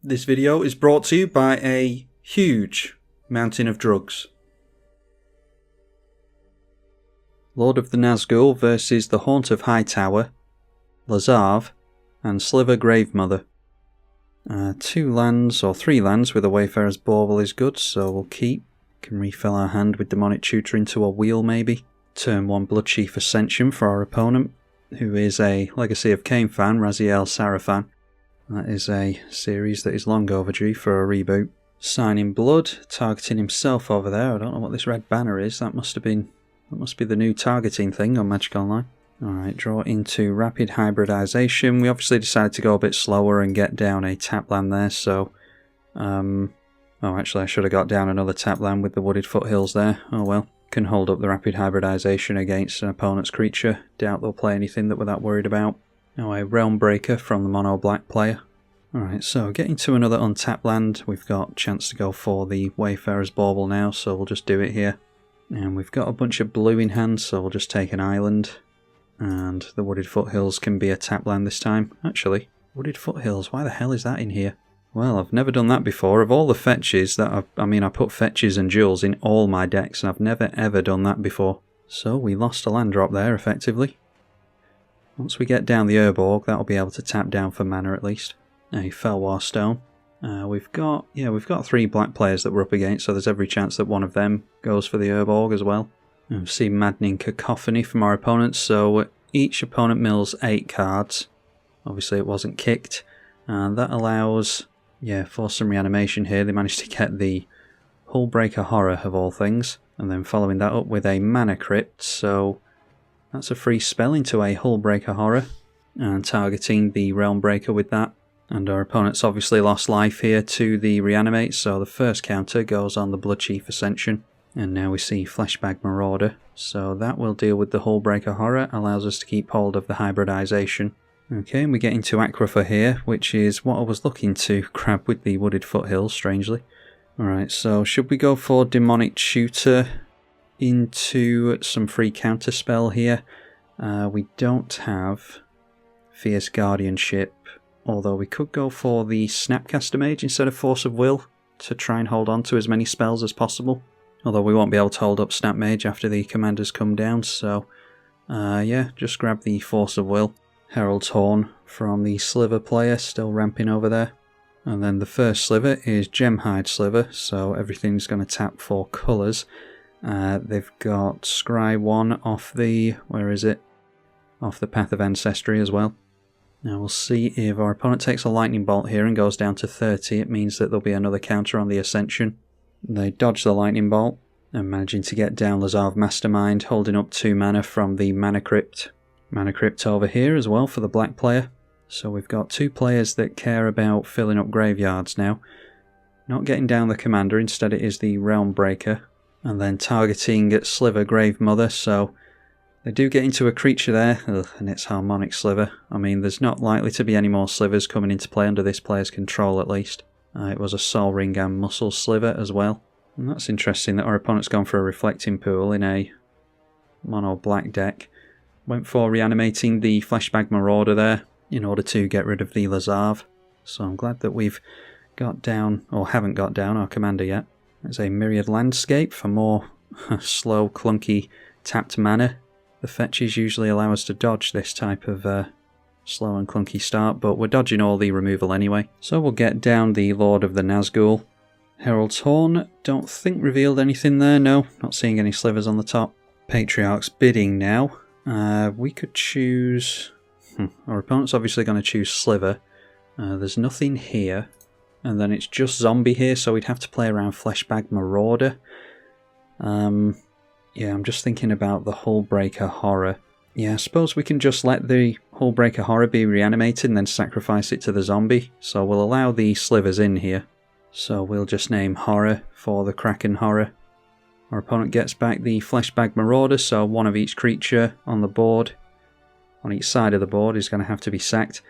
This video is brought to you by a huge mountain of drugs. Lord of the Nazgul versus the Haunt of Hightower, Lazav, and Sliver Gravemother. 2 lands or 3 lands with a Wayfarer's Bauble is good, so we'll keep. Can refill our hand with Demonic Tutor into a wheel maybe. Turn 1 Bloodchief Ascension for our opponent, who is a Legacy of Kain fan, Raziel Sarafan. That is a series that is long overdue for a reboot. Signing Blood, targeting himself over there. I don't know what this red banner is. That must be the new targeting thing on Magic Online. Alright, draw into Rapid Hybridization. We obviously decided to go a bit slower and get down a tap land there, so... oh, actually I should have got down another tap land with the Wooded Foothills there. Oh well. Can hold up the Rapid Hybridization against an opponent's creature. Doubt they'll play anything that we're that worried about. Now a Realm Breaker from the Mono Black player. Alright, so getting to another untapped land. We've got a chance to go for the Wayfarer's Bauble now, so we'll just do it here. And we've got a bunch of blue in hand, so we'll just take an island. And the Wooded Foothills can be a tap land this time. Actually, Wooded Foothills, why the hell is that in here? Well, I've never done that before. Of all the fetches that I put fetches and jewels in all my decks, and I've never ever done that before. So we lost a land drop there, effectively. Once we get down the Urborg, that'll be able to tap down for mana at least. A Felwar Stone. We've got 3 black players that we're up against, so there's every chance that one of them goes for the Urborg as well. We've seen Maddening Cacophony from our opponents, so each opponent mills 8 cards. Obviously it wasn't kicked, and that allows, for some reanimation here, they managed to get the Hullbreaker Horror of all things, and then following that up with a Mana Crypt, so that's a free spell into a Hullbreaker Horror, and targeting the Realm Breaker with that. And our opponent's obviously lost life here to the Reanimate, so the first counter goes on the Bloodchief Ascension. And now we see Fleshbag Marauder, so that will deal with the Hullbreaker Horror, allows us to keep hold of the hybridization. Okay, and we get into Aquifer here, which is what I was looking to grab with the Wooded Foothills, strangely. Alright, so should we go for Demonic Tutor into some free counterspell here? We don't have Fierce Guardianship, although we could go for the Snapcaster Mage instead of Force of Will to try and hold on to as many spells as possible. Although we won't be able to hold up Snap Mage after the commanders come down, so just grab the Force of Will. Herald's Horn from the Sliver player, still ramping over there. And then the first Sliver is Gemhide Sliver, so everything's going to tap for colours. They've got Scry 1 off the, off the Path of Ancestry as well. Now we'll see if our opponent takes a Lightning Bolt here and goes down to 30, it means that there'll be another counter on the Ascension. They dodge the Lightning Bolt, and managing to get down Lazav Mastermind, holding up 2 mana from the Mana Crypt. Mana Crypt over here as well for the black player. So we've got 2 players that care about filling up graveyards now. Not getting down the commander, instead it is the Realm Breaker. And then targeting Sliver Gravemother, so they do get into a creature there, and it's Harmonic Sliver. I mean, there's not likely to be any more Slivers coming into play under this player's control at least. It was a Sol Ring and Muscle Sliver as well. And that's interesting that our opponent's gone for a Reflecting Pool in a mono black deck. Went for reanimating the Fleshbag Marauder there in order to get rid of the Lazav. So I'm glad that we've got down, or haven't got down, our commander yet. There's a Myriad Landscape for more slow, clunky tapped mana. The fetches usually allow us to dodge this type of slow and clunky start, but we're dodging all the removal anyway. So we'll get down the Lord of the Nazgul. Herald's Horn, don't think revealed anything there, no, not seeing any slivers on the top. Patriarch's Bidding now. We could choose... Our opponent's obviously going to choose Sliver. There's nothing here. And then it's just Zombie here, so we'd have to play around Fleshbag Marauder. Yeah, I'm just thinking about the Hullbreaker Horror. Yeah, I suppose we can just let the Hullbreaker Horror be reanimated and then sacrifice it to the Zombie. So we'll allow the Slivers in here. So we'll just name Horror for the Kraken Horror. Our opponent gets back the Fleshbag Marauder, so 1 of each creature on the board, on each side of the board, is going to have to be sacked.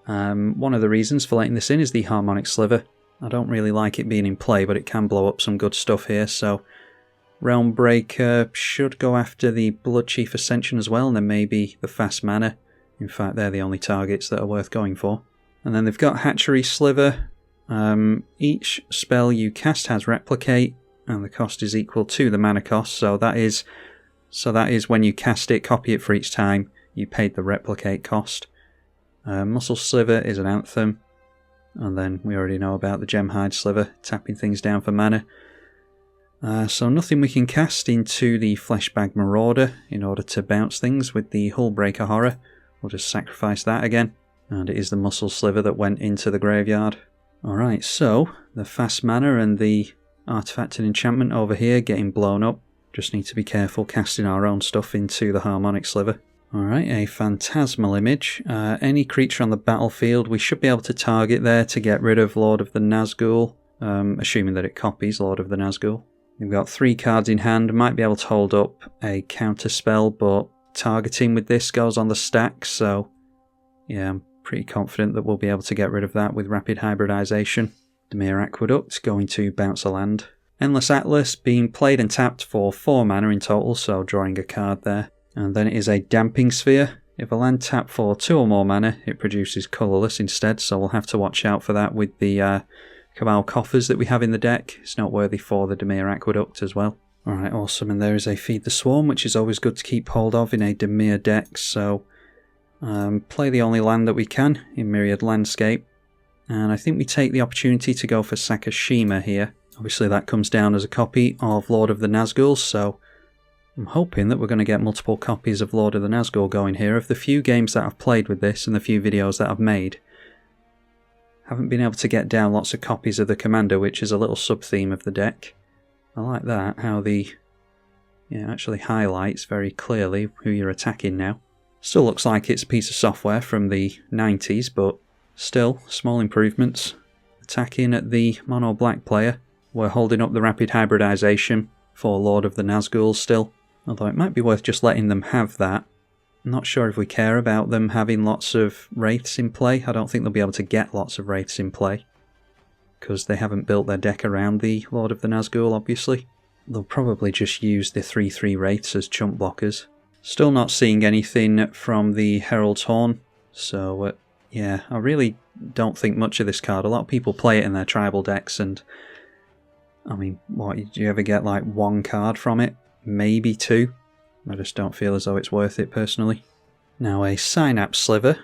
One of the reasons for letting this in is the Harmonic Sliver. I don't really like it being in play, but it can blow up some good stuff here, so Realm Breaker should go after the Bloodchief Ascension as well, and then maybe the Fast Mana. In fact, they're the only targets that are worth going for. And then they've got Hatchery Sliver. Each spell you cast has replicate, and the cost is equal to the mana cost, so that is when you cast it, copy it for each time, you paid the replicate cost. Muscle Sliver is an anthem, and then we already know about the Gemhide Sliver, tapping things down for mana. So nothing we can cast into the Fleshbag Marauder in order to bounce things with the Hullbreaker Horror. We'll just sacrifice that again, and it is the Muscle Sliver that went into the graveyard. Alright, so the fast mana and the artifact and enchantment over here getting blown up. Just need to be careful casting our own stuff into the Harmonic Sliver. Alright, a Phantasmal Image. Any creature on the battlefield, we should be able to target there to get rid of Lord of the Nazgul, assuming that it copies Lord of the Nazgul. We've got 3 cards in hand, might be able to hold up a counter spell, but targeting with this goes on the stack, so yeah, I'm pretty confident that we'll be able to get rid of that with Rapid Hybridization. Dimir Aqueduct going to bounce a land. Endless Atlas being played and tapped for 4 mana in total, so drawing a card there. And then it is a Damping Sphere. If a land tapped for 2 or more mana, it produces colourless instead, so we'll have to watch out for that with the Cabal Coffers that we have in the deck. It's noteworthy for the Dimir Aqueduct as well. Alright, awesome, and there is a Feed the Swarm, which is always good to keep hold of in a Dimir deck, so play the only land that we can in Myriad Landscape. And I think we take the opportunity to go for Sakashima here. Obviously that comes down as a copy of Lord of the Nazgul, so I'm hoping that we're going to get multiple copies of Lord of the Nazgul going here. Of the few games that I've played with this and the few videos that I've made, haven't been able to get down lots of copies of the Commander, which is a little sub-theme of the deck. I like that, how actually highlights very clearly who you're attacking now. Still looks like it's a piece of software from the 90s, but still, small improvements. Attacking at the mono black player. We're holding up the Rapid Hybridization for Lord of the Nazgul still, although it might be worth just letting them have that. I'm not sure if we care about them having lots of Wraiths in play. I don't think they'll be able to get lots of Wraiths in play, because they haven't built their deck around the Lord of the Nazgul, obviously. They'll probably just use the 3/3 Wraiths as chump blockers. Still not seeing anything from the Herald's Horn, so yeah, I really don't think much of this card. A lot of people play it in their tribal decks, and I mean, what, do you ever get like 1 card from it? Maybe 2. I just don't feel as though it's worth it personally. Now a Synapse Sliver.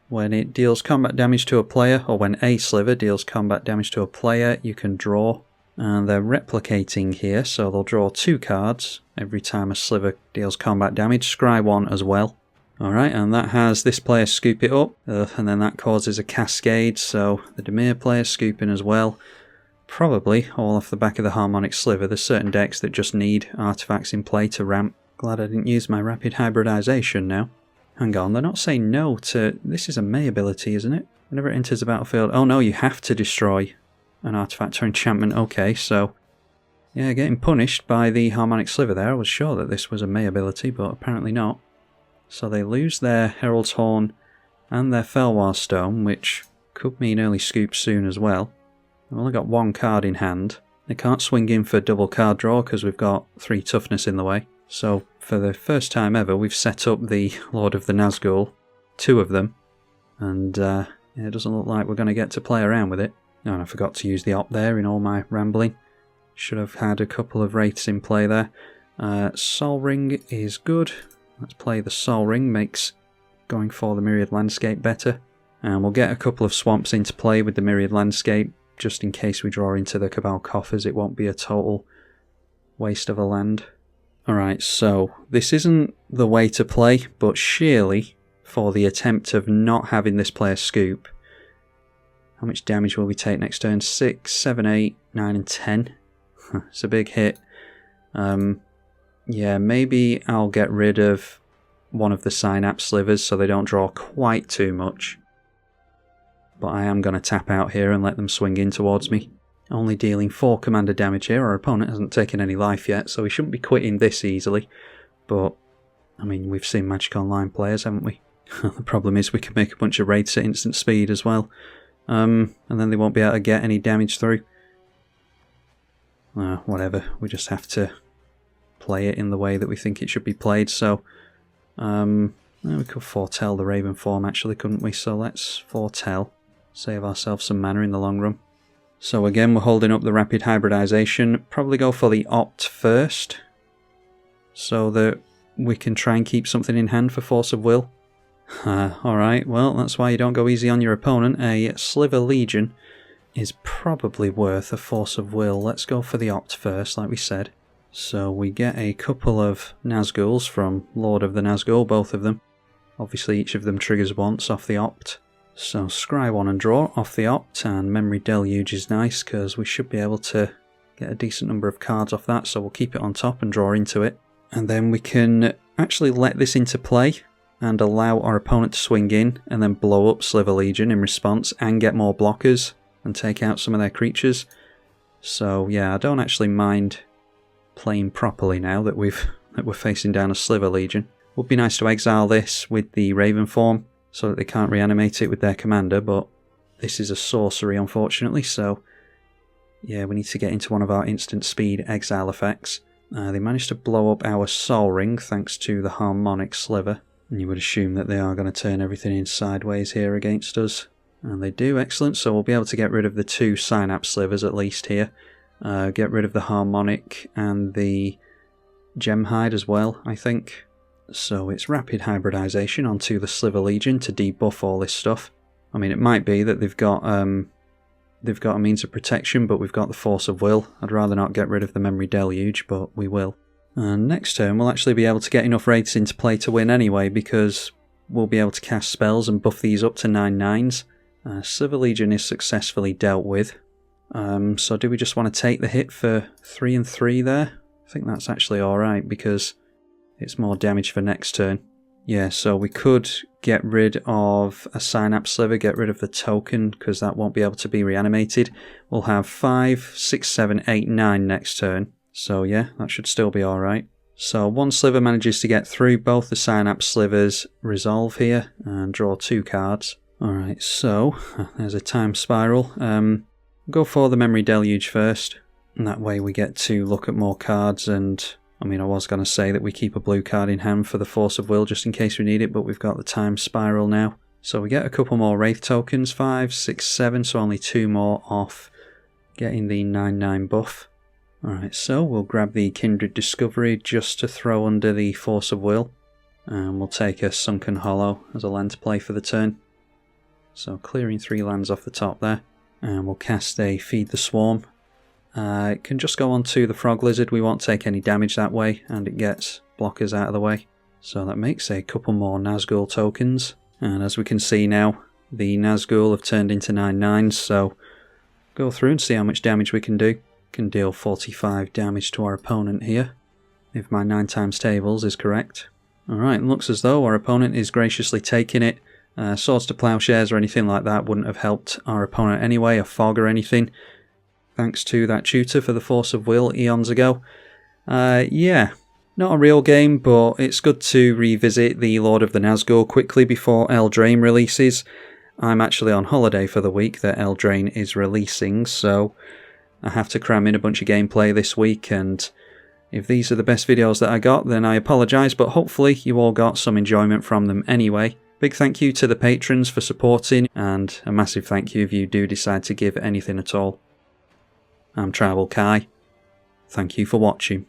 When it deals combat damage to a player, or when a Sliver deals combat damage to a player, you can draw. And they're replicating here, so they'll draw 2 cards every time a Sliver deals combat damage. Scry 1 as well. Alright, and that has this player scoop it up, and then that causes a cascade, so the Dimir player scooping as well. Probably all off the back of the Harmonic Sliver. There's certain decks that just need artifacts in play to ramp. Glad I didn't use my Rapid Hybridization now. Hang on, they're not saying no to... This is a May ability, isn't it? Whenever it enters the battlefield... Oh no, you have to destroy an artifact or enchantment. Okay, so... yeah, getting punished by the Harmonic Sliver there. I was sure that this was a May ability, but apparently not. So they lose their Herald's Horn and their Felwar Stone, which could mean early scoop soon as well. We've only got 1 card in hand. They can't swing in for double card draw because we've got 3 toughness in the way. So for the first time ever, we've set up the Lord of the Nazgul, 2 of them, and it doesn't look like we're going to get to play around with it. Oh, and I forgot to use the op there in all my rambling. Should have had a couple of Wraiths in play there. Sol Ring is good. Let's play the Sol Ring, makes going for the Myriad Landscape better. And we'll get a couple of swamps into play with the Myriad Landscape, just in case we draw into the Cabal Coffers. It won't be a total waste of a land. Alright, so this isn't the way to play, but surely for the attempt of not having this player scoop, how much damage will we take next turn? 6, 7, 8, 9 and 10. It's a big hit. Yeah, maybe I'll get rid of one of the Synapse Slivers so they don't draw quite too much. But I am going to tap out here and let them swing in towards me. Only dealing 4 commander damage here. Our opponent hasn't taken any life yet, so we shouldn't be quitting this easily. But, I mean, we've seen Magic Online players, haven't we? The problem is we can make a bunch of raids at instant speed as well. And then they won't be able to get any damage through. Whatever, we just have to play it in the way that we think it should be played. So, we could foretell the Raven form actually, couldn't we? So let's foretell. Save ourselves some mana in the long run. So again, we're holding up the rapid hybridization. Probably go for the opt first, so that we can try and keep something in hand for force of will. Alright, well, that's why you don't go easy on your opponent. A Sliver Legion is probably worth a force of will. Let's go for the opt first, like we said. So we get a couple of Nazguls from Lord of the Nazgul, both of them. Obviously each of them triggers once off the opt. So scry 1 and draw off the opt, and Memory Deluge is nice because we should be able to get a decent number of cards off that, so we'll keep it on top and draw into it. And then we can actually let this into play and allow our opponent to swing in and then blow up Sliver Legion in response and get more blockers and take out some of their creatures. So yeah, I don't actually mind playing properly now that we're facing down a Sliver Legion. Would be nice to exile this with the Raven form so that they can't reanimate it with their commander, but this is a sorcery unfortunately, so yeah, we need to get into one of our instant speed exile effects. They managed to blow up our Sol Ring thanks to the Harmonic Sliver. And you would assume that they are going to turn everything in sideways here against us. And they do, excellent. So we'll be able to get rid of the 2 Synapse Slivers at least here. Get rid of the Harmonic and the Gemhide as well, I think. So it's rapid hybridization onto the Sliver Legion to debuff all this stuff. I mean, it might be that they've got a means of protection, but we've got the force of will. I'd rather not get rid of the Memory Deluge, but we will. And next turn we'll actually be able to get enough wraiths into play to win anyway, because we'll be able to cast spells and buff these up to 9/9s. Sliver Legion is successfully dealt with. So do we just want to take the hit for 3 and 3 there? I think that's actually alright, because it's more damage for next turn. Yeah, so we could get rid of a Synapse Sliver, get rid of the token, because that won't be able to be reanimated. We'll have 5, 6, 7, 8, 9 next turn. So yeah, that should still be alright. So one Sliver manages to get through, both the Synapse Slivers resolve here and draw 2 cards. Alright, so there's a Time Spiral. Go for the Memory Deluge first, and that way we get to look at more cards. And I mean, I was going to say that we keep a blue card in hand for the Force of Will just in case we need it, but we've got the Time Spiral now. So we get a couple more Wraith tokens, 5, 6, 7, so only 2 more off getting the 9/9 buff. Alright, so we'll grab the Kindred Discovery just to throw under the Force of Will. And we'll take a Sunken Hollow as a land to play for the turn. So clearing 3 lands off the top there. And we'll cast a Feed the Swarm. It can just go on to the Frog Lizard, we won't take any damage that way, and it gets blockers out of the way. So that makes a couple more Nazgul tokens. And as we can see now, the Nazgul have turned into 9/9s, so go through and see how much damage we can do. Can deal 45 damage to our opponent here, if my 9 times tables is correct. Alright, looks as though our opponent is graciously taking it. Swords to Plowshares or anything like that wouldn't have helped our opponent anyway, a fog or anything, thanks to that tutor for the Force of Will eons ago. Yeah, not a real game, but it's good to revisit the Lord of the Nazgul quickly before Eldraine releases. I'm actually on holiday for the week that Eldraine is releasing, so I have to cram in a bunch of gameplay this week, and if these are the best videos that I got, then I apologise, but hopefully you all got some enjoyment from them anyway. Big thank you to the patrons for supporting, and a massive thank you if you do decide to give anything at all. I'm Tribal Kai. Thank you for watching.